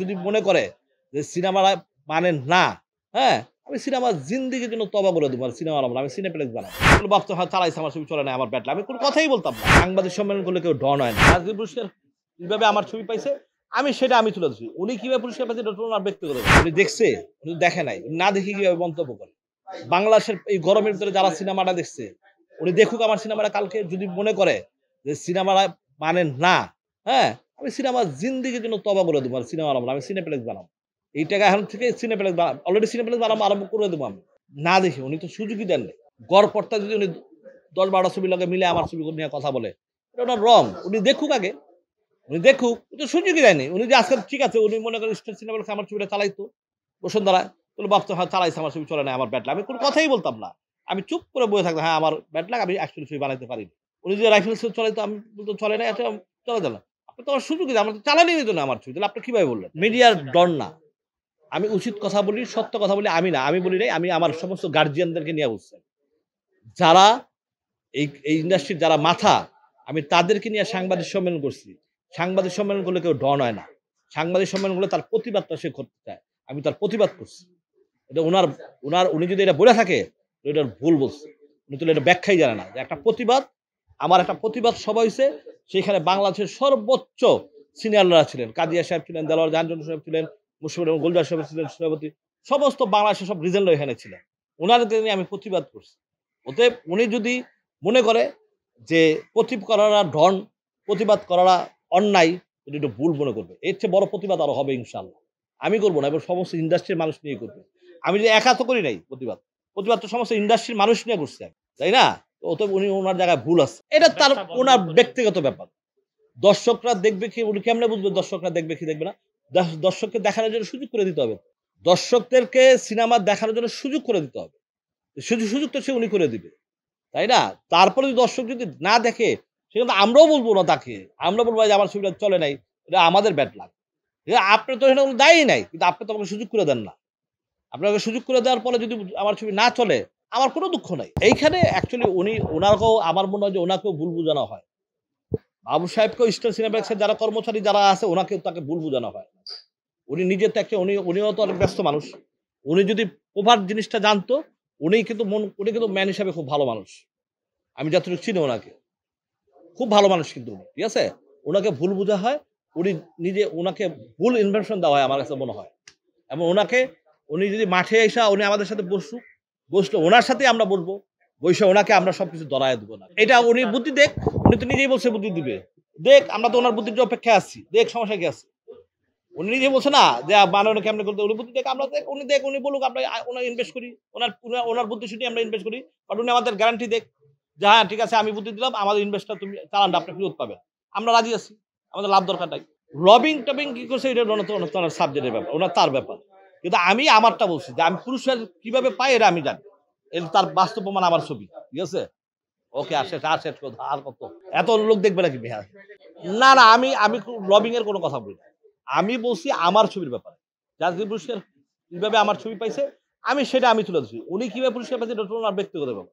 যদি মনে করে যে সিনেমা মানেন না, হ্যাঁ? আমি সিনেমার জিন্দেগির জন্য তওবা করে দিব। আর সিনেমা বানাবো না। আমি সিনেপ্লেক্স বানাবো। ভাবতো হ্যাঁ চালাইছে আমার ছবি চলে নাই আমার ব্যাড লাক। আমি কোন কথাই বলতাম না। সাংবাদিক সম্মেলন করলে কেউ ডন হয় না। রাজদীপ পুরস্কার কিভাবে আমার ছবি পাইছে আমি তুলে ধরছি। উনি কিভাবে পুরস্কার পাইছে এটা ওনার ব্যক্তিগত ব্যাপার। উনি দেখছে, উনি দেখে নাই। না দেখে কিভাবে মন্তব্য করে। বাংলাদেশের এই গরমের ভিতরে যারা সিনেমাটা দেখছে, উনি দেখুক আমার সিনেমাটা কালকে যদি মনে করে যে সিনেমাটা মানেন না, হ্যাঁ? আমি সিনেমার জিন্দেগির জন্য তওবা করে দিব। আর সিনেমা বানাবো না। আমি সিনেপ্লেক্স বানাবো। এই টাকা এখন থেকে সিনেপ্লেক্স অলরেডি সিনেপ্লেক্স বানাবো আরম্ভ করে দেবো আমি। না দেখে উনি তো সুযোগই দেন নাই। গড়পড়তা যদি উনি ১০-১২ ছবির লগে মিলে আমার ছবি নিয়ে কথা বলে, এটা ওনার রং। উনি দেখুক আগে। উনি দেখুক। ও তো সুযোগই দেয়নি। উনি যে আজকে ঠিক আছে উনি মনে করেন স্টার সিনেপ্লেক্স আমার ছবিটা চালাইতো বসুন্ধরা। তাহলে ভাবতো হ্যাঁ চালাইছে আমার ছবি চলে নাই আমার ব্যাড লাক। আমি কোন কথাই বলতাম না। আমি চুপ করে বসে থাকতাম। হ্যাঁ আমার ব্যাড লাক আমি অ্যাকচুয়ালি ছবি বানাইতে পারিনি। উনি যে রাইফেলস চলাইতো আমি বলতাম চলে নাই আচ্ছা চলে গেল। আপনি তো আমার সুযোগই দেন। আমরা তো চালানই দিত না আমার ছবি। তাহলে আপনি কিভাবে বললেন? মিডিয়ার ডন না। আমি উচিত কথা বলি, সত্য কথা বলি আমি না। আমি বলি নাই আমি আমার সমস্ত গার্ডিয়ানদেরকে নিয়ে বলছি। যারা এই ইন্ডাস্ট্রির যারা মাথা, আমি তাদেরকে নিয়ে সাংবাদিক সম্মেলন করছি। সাংবাদিক সম্মেলন করলে কেউ ডন হয় না। সাংবাদিক সম্মেলন করলে তার প্রতিবাদটা সে করতে চায়। আমি তার প্রতিবাদ করছি। এটা উনি যদি এটা বলে থাকে, তো এটার ভুল বলছে। উনি তো এটা ব্যাখ্যাই জানে না। যে একটা প্রতিবাদ, আমার একটা প্রতিবাদ সভা হইছে। সেখানে বাংলাদেশের সর্বোচ্চ সিনিয়ররা ছিলেন। কাদিয়া সাহেব ছিলেন, দেলোয়ার জাহান সাহেব ছিলেন, মুশফিকুর রহমান গোলজার সাহেব ছিলেন সভাপতি। সমস্ত বাংলাদেশের সব রিজেন্টরা এখানে ছিলেন। উনাদেরকে নিয়ে আমি প্রতিবাদ করছি। অতএব উনি যদি মনে করে যে করাটা ঢন, প্রতিবাদ করাটা অন্যায়, উনি এটা ভুল মনে করবে। এর চেয়ে বড় প্রতিবাদ আরো হবে ইনশাআল্লাহ। আমি করব না এবং সমস্ত ইন্ডাস্ট্রির মানুষ নিয়ে করবে। আমি যে একা তো করি নাই প্রতিবাদ। প্রতিবাদ তো সমস্ত ইন্ডাস্ট্রির মানুষ নিয়ে করছি আমি। তাই না? অতএব উনি উনার জায়গায় ভুল আছে। এটা তার উনার ব্যক্তিগত ব্যাপার। দর্শকরা দেখবে কি উনি কেমনে বুঝবে দর্শকরা দেখবে কি দেখবে না? দর্শককে দেখানোর জন্য সুযোগ করে দিতে হবে। দর্শকদেরকে সিনেমা দেখানোর জন্য সুযোগ করে দিতে হবে। সুযোগ তো সে উনি করে দিবে। তাই না? তারপরে যদি দর্শক যদি না দেখে, সেখানে তো আমরাও বলব না তাকে। আমরা বলব যে আমার ছবিটা চলে নাই। এটা আমাদের ব্যাড লাক। আপনার তো এখানে কোনো দায়ই নাই। কিন্তু আপনি তো আমাকে সুযোগ করে দেন না। আপনাকে সুযোগ করে দেওয়ার পরে যদি আমার ছবি না চলে, আমার কোনো দুঃখ নাই। এইখানে অ্যাকচুয়ালি উনাকেও আমার মনে হয় যে উনাকেও ভুল বুঝানো হয়। বাবু সাহেবকেও স্টার সিনেপ্লেক্সের যারা কর্মচারী যারা আছে উনাকেও তাকে ভুল বুঝানো হয়। উনি নিজে তো উনিও তো অনেক ব্যস্ত মানুষ। উনি যদি প্রপার জিনিসটা জানতো, উনি কিন্তু ম্যান হিসাবে খুব ভালো মানুষ। আমি যতটুকু চিনি উনাকে। খুব ভালো মানুষ কিন্তু উনি। ঠিক আছে? উনাকে ভুল বুঝা হয়। উনি উনাকে ভুল ইনফরমেশন দেওয়া হয় আমার কাছে মনে হয়। এবং উনি যদি মাঠে আইসা উনি আমাদের সাথে বসলো উনার সাথেই আমরা বসবো। বইসা উনাকে আমরা সবকিছু ধরায় দিব না। এটা উনি বুদ্ধি দেখ, উনি তো নিজেই বলছে বুদ্ধি দিবে। দেখ আমরা তো উনার বুদ্ধির অপেক্ষায় আছি। দেখ সমস্যা কি আছে? উনি নিজেই বলছে না যে বানানো কেমনে করতে উনি বুদ্ধি দেখ আমরা উনি বলুক আমরা উনার ইনভেস্ট করি। উনার বুদ্ধি শুনে আমরা ইনভেস্ট করি। বাট উনি আমাদের গ্যারান্টি দেক যে হ্যাঁ ঠিক আছে আমি বুদ্ধি দিলাম আমাদের ইনভেস্টটা তুমি চালানটা আপনি ফেরত পাবেন। আমরা রাজি আছি। আমাদের লাভ দরকার নাই। রবিং-টবিং কি করছে এটা ওনার সাবজেক্টের ব্যাপার। তার ব্যাপার। কিন্তু আমি আমারটা বলছি যে আমি পুরস্কার কিভাবে পাই এটা আমি জানি। তার বাস্তব প্রমাণ আমার ছবি। ঠিক আছে? ওকে আর শেষ কথা আর কত? এত লোক দেখবে নাকি ভাইয়া? না আমি লবিং এর কোনো কথা বলি না। আমি বলছি আমার ছবির ব্যাপারে। রাজদীপ পুরস্কার কিভাবে আমার ছবি পাইছে আমি তুলে ধরছি। উনি কিভাবে পুরস্কার পাইছে এটা ওনার ব্যক্তিগত ব্যাপার।